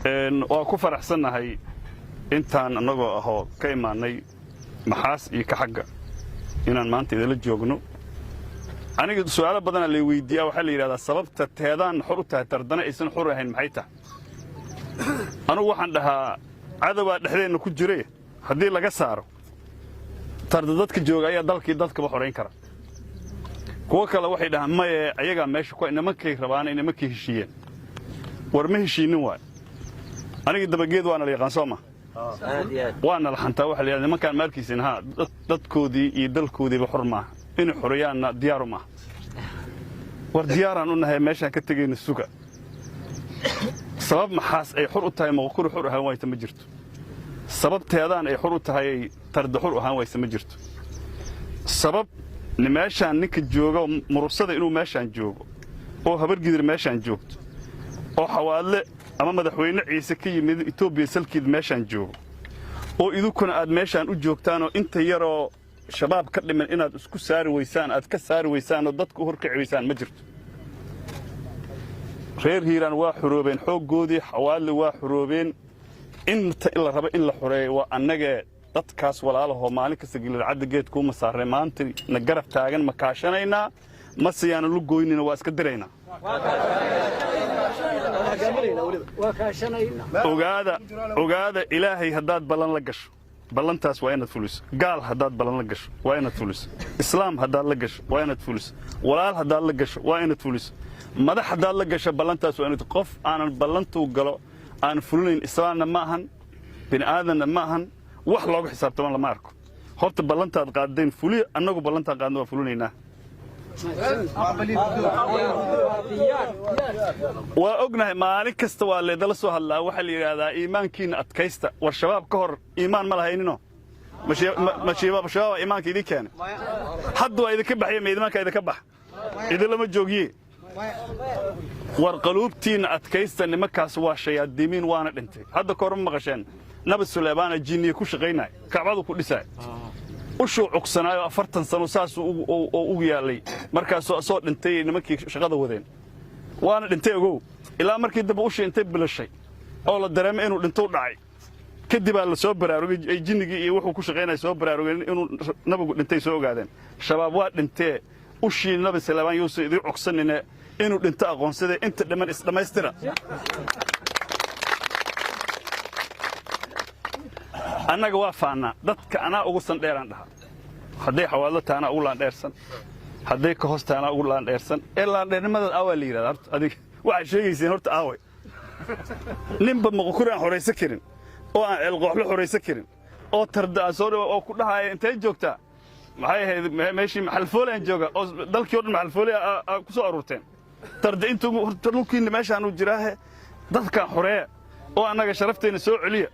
waa ku faraxsanahay intaan anagoo ahoo ka imaanay maxaas iyo ka xagga inaan maanta idila joogno aniga su'aalo badan la weydiiyaa waxa la yiraahdaa sababta teedaan xor u tahay tardana aysan xor ahayn maxay tahay anigu waxaan dhahaa cadawaa dhexdeena ku jiray haddii laga saaro tarda dadka jooga ayaa dalkii dadka xoreyn kara kuwa kale waxay dhahaan maye ayaga meesha ku nimankay rabaan inay nimankii heshiiyeen war ma heshiinin waay aniga dabageed waana la yaqaan Soomaa waana la xantaa waxa la yiraahdaa nimankan maalkiisina ha dadkoodii iyo dalkoodiiba xor ma in xoriyaan diyaar ma war diyaaraan u nahay meesha ka tagayna suga sabab maxaas ay xor u tahay maqkur xor ahaan wayta ma jirto sababteedaan ay xor u tahay tarda xor ahaan waysa ma jirto sabab nimeeshaan ninka jooga murursada inuu meeshaan joogo oo habar gidir meeshaan joogto oo xawaadle ama madaxweyne ciise ka yimid Itoobiya salkiid meeshaan joogo oo idukuna aad meeshaan u joogtaan oo inta yaroo shabaab ka dhiman inaad isku saari weysaan aad ka saari weysaan oo dadku hor ka ciisaan ma jirto reer hiiraan waa xuroobeen xooggoodii xawaadle waa xuroobeen inta ila raba in la xoreeyo waa annaga dadkaas walaalaho maalin kasta gilad cadageed ku masaarey maanta na garab taagan ma kaashanayna ma siyaan lu gooynina waa iska direena ogaada ilaahay hadaad balan la gasho balantaas waa inaad fuliso gaal hadaad balan la gasho waa inaad fuliso islaam hadaad la gasho waa inaad fuliso walaal hadaad la gasho waa inaad fuliso madax hadaad la gasho balantaas waa inaad qof aanan balantu galo aan fulinayn islaamna ma ahan bin aadanna ma ahan wax looga xisaabtamo lama arko horta balantaad qaadeen fuliyo annagu balantaad qaadno waa fulinaynaa waa ognahay maalin kasta waa leedala soo hadlaa waxa la yiraahdaa iimaankiina adkaysta war shabaab ka hor iimaan ma lahaynino ma shabaab iimaanka idin keenay hadda waa idinka baxay meedmaanka idinka bax idin lama joogiye war qaluubtiina adkaysta nimankaas waa shayaadiimiin waana dhintay hadda ka hor ma maqasheen nabad Suleymaan jinniye ku shaqeynay kacbadu ku dhisay ushu cuqsanaayo 40 sano saas ugu yaalay markaas soo dhintay nimankii shaqada wadeen waana dhintay ogow ilaa markii dib u sheentay bilashay oo la dareemay inuu dhinto dhacay kadib la soo baraarugay ay jinnigii iyo wuxuu ku shaqeynay soo baraarugay inuu nabigu dhintay soo ogaadeen shabaab waa dhintay ushii nabad Suleymaan yuusuf idii cuqsanina inuu dhinto aqoonsaday inta dhiman is dhameystira annaga waa faana dadka ana ugu san dheeraan dhaha haday xawaalo taana ugu laan dheersan haday ka hoostaana ugu laan dheersan ilaa dheernimada awaa la yiraahdo horta adiga waxa sheegayseen horta aaway nimba maqkuraan horeysa karin oo aan elqooxlo horeysa karin oo tarda soo dhaw oo ku dhahay intee joogtaa maxay ahayd meeshii maxal foolaan jooga oo dalkii oo dhan maxal foolaa ku soo ururteen tarda intuu dhulkiina meeshaan u jiraahe dadka xoreeya oo annaga sharafteena soo celiya